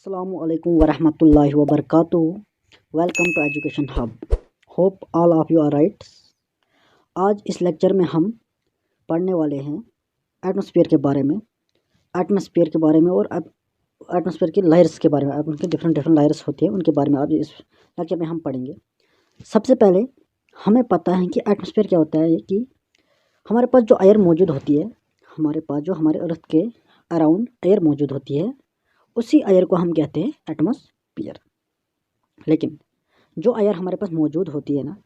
Assalamualaikum warahmatullahi wabarakatuh. Welcome to Education Hub. Hope all of you are right. आज इस lecture में हम पढ़ने वाले हैं एटमॉस्फेयर के बारे में, और एटमॉस्फेयर की लेयर्स के बारे में। उनके डिफरेंट लेयर्स होती हैं, उनके बारे में आज इस लेक्चर में हम पढ़ेंगे। सबसे पहले हमें पता है कि एटमॉस्फेयर क्या होता है, कि हमारे पास जो एयर मौजूद होती है, हमारे अर्थ के अराउंड एयर मौजूद होती है, उसी एयर को हम कहते हैं एटमॉस्फेयर। लेकिन जो एयर हमारे पास मौजूद होती है ना,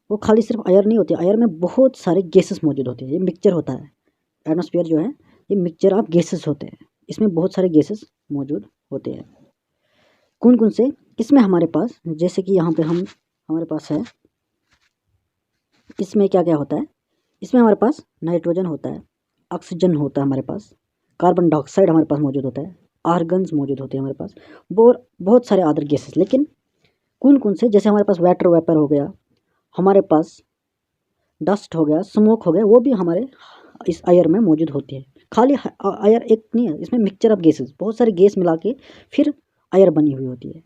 वो खाली सिर्फ एयर नहीं होती है। एयर में बहुत सारे गैसेस मौजूद होते हैं। ये मिक्सचर होता है। एटमॉस्फेयर जो है ये मिक्सचर ऑफ गैसेस होते हैं। इसमें बहुत सारे गैसेस मौजूद होते हैं। कौन कौन से? इसमें हमारे पास, जैसे कि यहाँ पे हमारे पास है, इसमें क्या क्या होता है? इसमें हमारे पास नाइट्रोजन होता है, ऑक्सीजन होता है, हमारे पास कार्बन डाइऑक्साइड हमारे पास मौजूद होता है, आर्गन्स मौजूद होते हैं हमारे पास, बहुत सारे अदर गैसेस। लेकिन कौन कौन से? जैसे हमारे पास वाटर वेपर हो गया, हमारे पास डस्ट हो गया, स्मोक हो गया, वो भी हमारे इस एयर में मौजूद होती है। खाली एयर एक नहीं है, इसमें मिक्सचर ऑफ गैसेस, बहुत सारे गैस मिला के फिर एयर बनी हुई होती है।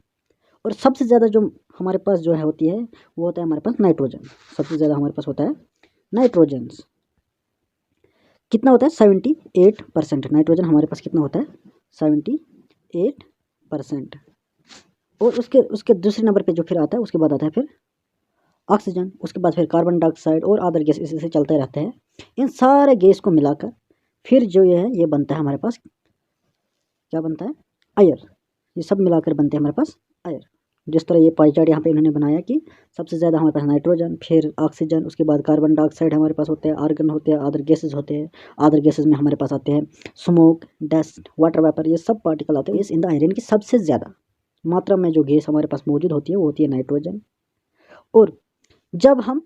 और सबसे ज़्यादा जो हमारे पास जो है होती है, वो होता है हमारे पास नाइट्रोजन। सबसे ज़्यादा हमारे पास होता है नाइट्रोजन। कितना होता है? 78%। नाइट्रोजन हमारे पास कितना होता है? 78%। और उसके दूसरे नंबर पे जो फिर आता है, उसके बाद आता है फिर ऑक्सीजन, उसके बाद फिर कार्बन डाइऑक्साइड और अदर गैस, इसी से चलते रहते हैं। इन सारे गैस को मिलाकर फिर जो ये बनता है हमारे पास, क्या बनता है? एयर। ये सब मिलाकर बनते हैं हमारे पास एयर। जिस तरह ये पाई चार्ट यहाँ पे इन्होंने बनाया कि सबसे ज़्यादा हमारे पास नाइट्रोजन, फिर ऑक्सीजन, उसके बाद कार्बन डाइऑक्साइड हमारे पास होते हैं, आर्गन होते हैं, अदर गैसेज होते हैं। अदर गैसेज में हमारे पास आते हैं स्मोक, डस्ट, वाटर वेपर, ये सब पार्टिकल आते हैं इस इन द एयर। इनकी सबसे ज़्यादा मात्रा में जो गैस हमारे पास मौजूद होती है, वो होती है नाइट्रोजन। और जब हम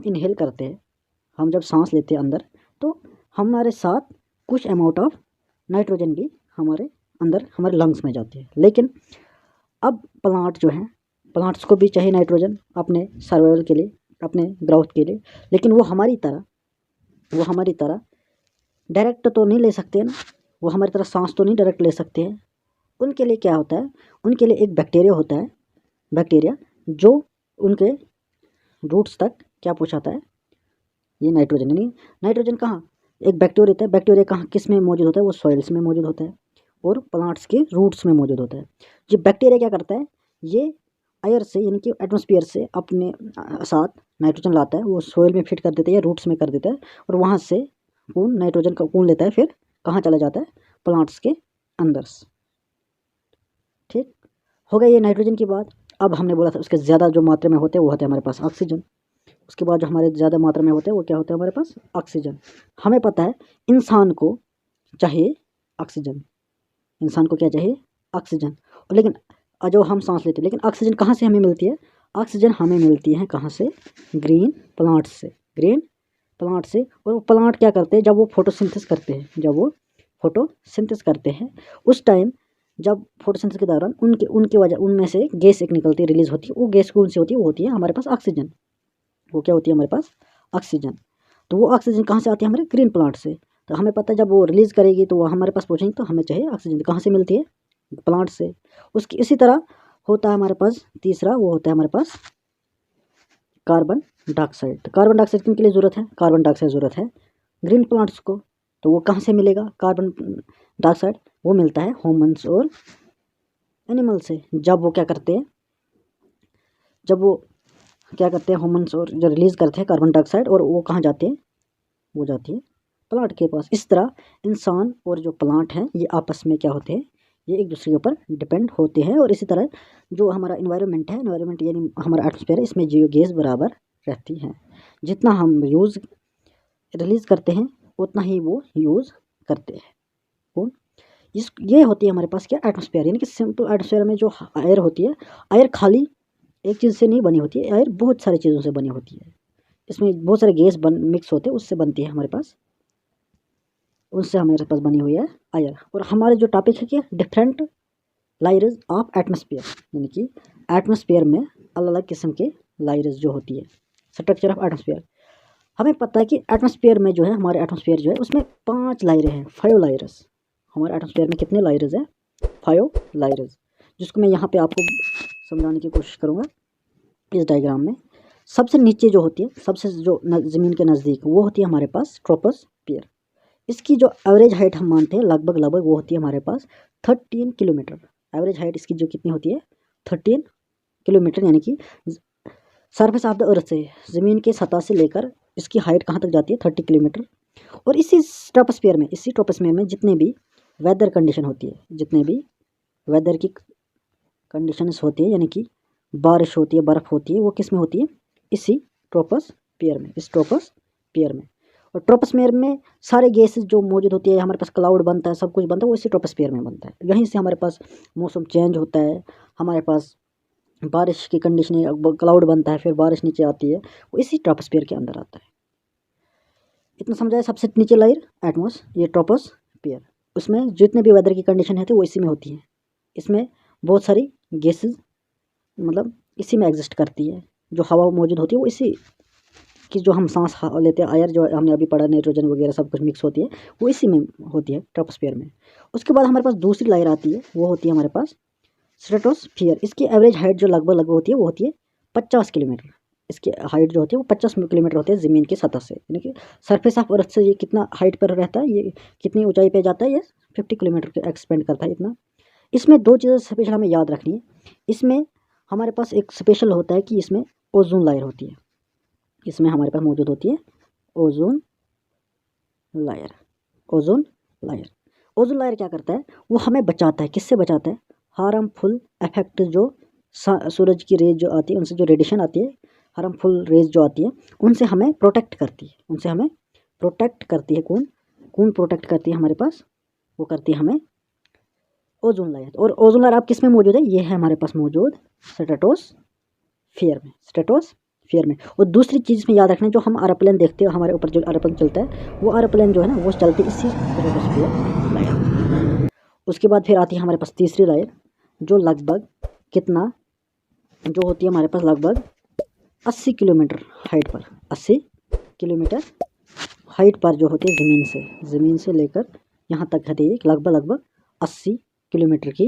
इनहेल करते हैं, हम जब सांस लेते हैं अंदर, तो हमारे साथ कुछ अमाउंट ऑफ नाइट्रोजन भी हमारे अंदर, हमारे लंग्स में जाती है। लेकिन अब प्लांट जो है, प्लांट्स को भी चाहिए नाइट्रोजन अपने सर्वाइवल के लिए, अपने ग्रोथ के लिए। लेकिन वो हमारी तरह डायरेक्ट तो नहीं ले सकते ना, वो हमारी तरह सांस तो नहीं डायरेक्ट ले सकते हैं। उनके लिए क्या होता है? उनके लिए एक बैक्टीरिया होता है, जो उनके रूट्स तक क्या पहुँचाता है? ये नाइट्रोजन। नहीं, नाइट्रोजन कहाँ? एक बैक्टीरिया होता है। बैक्टीरिया कहाँ, किस में मौजूद होता है? वो सॉइल्स में मौजूद होता है और प्लांट्स के रूट्स में मौजूद होता है। ये बैक्टीरिया क्या करता है? ये एयर से, यानी कि एटमॉस्फेयर से अपने साथ नाइट्रोजन लाता है, वो सॉइल में फिट कर देता है या रूट्स में कर देता है, और वहाँ से नाइट्रोजन का कौन लेता है, फिर कहाँ चला जाता है? प्लांट्स के अंदर। ठीक हो गया ये नाइट्रोजन की बात। अब हमने बोला था उसके ज़्यादा जो मात्रा में होते हैं, वो होते हैं हमारे पास ऑक्सीजन। उसके बाद जो हमारे ज़्यादा मात्रा में होते हैं, वो क्या होता है हमारे पास? ऑक्सीजन। हमें पता है इंसान को चाहिए ऑक्सीजन। इंसान को क्या चाहिए? ऑक्सीजन। और लेकिन जो हम सांस लेते हैं, लेकिन ऑक्सीजन कहाँ से हमें मिलती है? ऑक्सीजन हमें मिलती है कहाँ से? ग्रीन प्लांट से। और वो प्लांट क्या करते हैं? जब वो फोटोसिंथेसिस करते हैं, उस टाइम जब फोटोसिंथेसिस के दौरान उनकी वजह, उनमें से गैस एक निकलती है, रिलीज होती है। वो गैस कौन सी होती है? वो होती है हमारे पास ऑक्सीजन। वो क्या होती है हमारे पास? ऑक्सीजन। तो वो ऑक्सीजन कहाँ से आती है? हमारे ग्रीन प्लांट से। तो हमें पता है जब वो रिलीज़ करेगी तो वो हमारे पास पहुँचेंगी, तो हमें चाहिए ऑक्सीजन। कहाँ से मिलती है? प्लांट से। उसकी इसी तरह होता है हमारे पास तीसरा, वो होता है हमारे पास कार्बन डाइऑक्साइड। कार्बन डाइऑक्साइड किन के लिए ज़रूरत है? कार्बन डाइऑक्साइड ज़रूरत है ग्रीन प्लांट्स को। तो वो कहाँ से मिलेगा कार्बन डाइऑक्साइड? वो मिलता है ह्यूमन्स और एनिमल से। जब वो क्या करते हैं ह्यूमन्स और जो रिलीज़ करते हैं कार्बन डाइऑक्साइड, और वो कहाँ जाते हैं? वो जाती है प्लांट के पास। इस तरह इंसान और जो प्लांट हैं, ये आपस में क्या होते हैं? ये एक दूसरे के ऊपर डिपेंड होते हैं। और इसी तरह जो हमारा इन्वायरमेंट है, यानी हमारा एटमॉस्फेयर है, इसमें जो गैस बराबर रहती हैं। जितना हम रिलीज़ करते हैं, उतना ही वो यूज़ करते हैं। कौन? ये होती है हमारे पास क्या? एटमॉस्फेयर। यानी कि सिंपल एटमॉस्फेयर में जो एयर होती है, एयर खाली एक चीज़ से नहीं बनी होती है, एयर बहुत सारी चीज़ों से बनी होती है। इसमें बहुत सारे गैस मिक्स होते हैं, उससे बनती है हमारे पास, बनी हुई है एयर। और हमारे जो टॉपिक है क्या? Different lawyers of atmosphere. यानी कि एटमॉस्फेयर में अलग अलग किस्म के लायर्स जो होती है, स्ट्रक्चर ऑफ एटमॉस्फेयर। हमें पता है कि एटमॉस्फेयर में जो है, हमारे एटमॉस्फेयर जो है, उसमें 5 लायरें हैं, 5 लायर्स। हमारे एटमॉस्फेयर में कितने लायर्स हैं? 5 लायर्स, जिसको मैं यहाँ पे आपको समझाने की कोशिश करूँगा इस डायग्राम में। सबसे नीचे जो होती है, सबसे जो ज़मीन के नज़दीक, वो होती है हमारे पास ट्रोपोस्फियर। इसकी जो एवरेज हाइट हम मानते हैं लगभग वो होती है हमारे पास 13 किलोमीटर। एवरेज हाइट इसकी जो कितनी होती है 13 किलोमीटर, यानी कि सरफेस ऑफ द अर्थ से, ज़मीन के सतह से लेकर इसकी हाइट कहाँ तक जाती है 30 किलोमीटर। और इसी ट्रोपोस्फियर में जितने भी वेदर कंडीशन होती है, जितने भी वेदर की कंडीशंस होती है, यानी कि बारिश होती है, बर्फ़ होती है, वो किस में होती है, इसी ट्रोपोस्फियर में, इस ट्रोपोस्फियर में। और ट्रोपोस्फियर में सारे गैसेस जो मौजूद होती है, हमारे पास क्लाउड बनता है, सब कुछ बनता है, वो इसी ट्रोपोस्फियर में बनता है। यहीं से हमारे पास मौसम चेंज होता है, हमारे पास बारिश की कंडीशन, क्लाउड बनता है, फिर बारिश नीचे आती है, वो इसी ट्रोपोस्फियर के अंदर आता है। इतना समझाया। सबसे नीचे लायर एटमॉस्फेयर, ये ट्रोपोस्फियर, उसमें जितने भी वेदर की कंडीशन है वो इसी में होती है। इसमें बहुत सारी गैसेस मतलब इसी में एग्जिस्ट करती है। जो हवा मौजूद होती है वो इसी की, जो हम सांस लेते हैं, एयर जो हमने अभी पढ़ा, नाइट्रोजन वगैरह सब कुछ मिक्स होती है, वो इसी में होती है ट्रोपोस्फियर में। उसके बाद हमारे पास दूसरी लायर आती है, वो होती है हमारे पास स्ट्रेटोस्फियर। इसकी एवरेज हाइट जो लगभग होती है वो होती है 50 किलोमीटर। इसकी हाइट जो होती है वो 50 किलोमीटर होती है ज़मीन की सतह से, यानी कि सरफेस ऑफ अर्थ से ये कितना हाइट पर रहता है, ये कितनी ऊंचाई पे जाता है, ये 50 किलोमीटर के एक्सपेंड करता है इतना। इसमें दो चीज़ें स्पेशल हमें याद रखनी है। इसमें हमारे पास एक स्पेशल होता है कि इसमें ओजोन लायर होती है, इसमें हमारे पास मौजूद होती है ozone layer. Ozone layer, ozone layer क्या करता है, वो हमें बचाता है, किससे बचाता है, हार्मफुल इफेक्ट जो सूरज की रेज जो आती है, उनसे जो रेडिएशन आती है, हार्मफुल रेज जो आती है, उनसे हमें प्रोटेक्ट करती है, उनसे हमें प्रोटेक्ट करती है। कौन प्रोटेक्ट करती है हमारे पास, वो करती है हमें ओजोन लायर। और ओजोन लायर आप किस में मौजूद है, ये है हमारे पास मौजूद स्ट्रेटोस्फियर में, स्ट्रेटोस्फियर में। और दूसरी चीज़ में याद रखना, जो हम एरोप्लेन देखते हैं, हमारे ऊपर जो एरोप्लेन चलता है, वो एरोप्लेन जो है ना, वो चलती है इसी स्ट्रेटोस्फियर लायर। उसके बाद फिर आती है हमारे पास तीसरी लायर, जो लगभग कितना, जो होती है हमारे पास लगभग 80 किलोमीटर हाइट पर, 80 किलोमीटर हाइट पर जो होती है ज़मीन से लेकर यहाँ तक है, लगभग 80 किलोमीटर की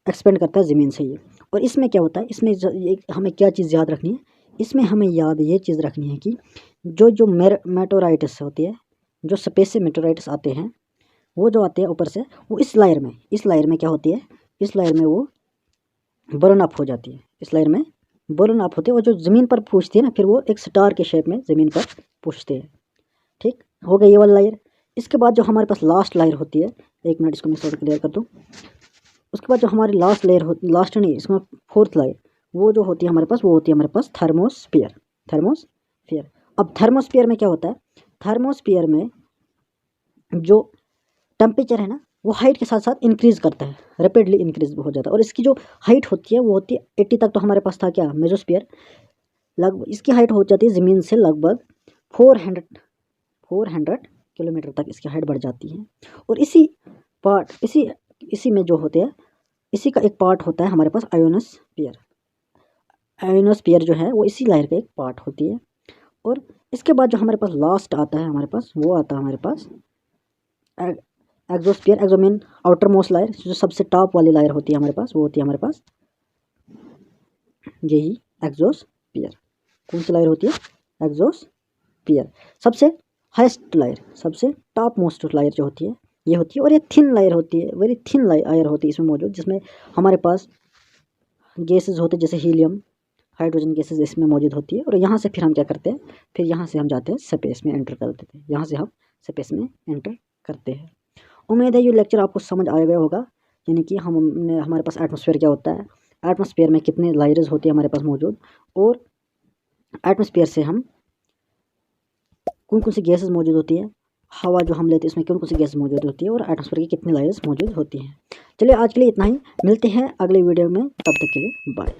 एक्सपेंड करता है ज़मीन से ये। और इसमें क्या होता है, इसमें हमें क्या चीज़ याद रखनी है, इसमें हमें ये चीज़ रखनी है कि जो मेटोराइट्स होती है, जो स्पेस से मेटोराइट्स आते हैं, वो जो आते हैं ऊपर से, वो इस लायर में क्या होती है, इस लायर में वो बर्न अप हो जाती है, इस लायर में बर्न अप होते हैं, और जो ज़मीन पर पूछती है ना, फिर वो एक स्टार के शेप में ज़मीन पर पूछते हैं। ठीक हो गया ये वाला लायर। इसके बाद जो हमारे पास लास्ट लायर होती है, एक मिनट इसको मैं थोड़ा क्लियर कर दूँ। उसके बाद जो हमारी लास्ट लेयर होती, लास्ट नहीं, इसमें फोर्थ लायर, वो जो होती है हमारे पास, वो होती है हमारे पास थर्मोस्फियर। अब थर्मोस्फियर में क्या होता है, थर्मोस्फियर में जो टेम्परेचर है ना, वो हाइट के साथ साथ इंक्रीज़ करता है, रैपिडली इंक्रीज हो जाता है। और इसकी जो हाइट होती है वो होती है 80 तक, तो हमारे पास था क्या, मेसोस्फियर। लगभग इसकी हाइट हो जाती है ज़मीन से लगभग 400 किलोमीटर तक इसकी हाइट बढ़ जाती है। और इसी में जो होते हैं, इसी का एक पार्ट होता है हमारे पास आयोनोस्फियर। आयोनोस्फियर जो है वो इसी लायर का एक पार्ट होती है। और इसके बाद जो हमारे पास लास्ट आता है हमारे पास, वो आता है हमारे पास एक्सोस्फियर। एक्सो मीन आउटर मोस्ट लायर, जो सबसे टॉप वाली लायर होती है हमारे पास, वो होती है हमारे पास यही एक्सोस्फियर। कौन सी लायर होती है, एक्सोस्फियर। सबसे हाईएस्ट लायर, सबसे टॉप मोस्ट लायर जो होती है, ये होती है। और ये थिन लायर होती है, वेरी थिन लायर होती है इसमें मौजूद, जिसमें हमारे पास गैसेस होते हैं, जैसे हीलियम, हाइड्रोजन गैसेस इसमें मौजूद होती है। और यहाँ से फिर हम क्या करते हैं, फिर यहाँ से हम जाते हैं स्पेस में एंटर कर देते हैं, यहाँ से हम स्पेस में एंटर करते हैं। उम्मीद है ये लेक्चर आपको समझ आ गया होगा, यानी कि हमने हमारे पास एटमॉस्फेयर क्या होता है, एटमॉस्फेयर में कितने लायर्स होती है हमारे पास मौजूद, और एटमॉस्फेयर से हम कौन कौन सी गैसेस मौजूद होती है, हवा जो हम लेते हैं इसमें कौन कौन सी गैस मौजूद होती है, और एटमॉस्फेयर की कितनी लायर्स मौजूद होती हैं। चलिए आज के लिए इतना ही, मिलते हैं अगले वीडियो में, तब तक के लिए बाय।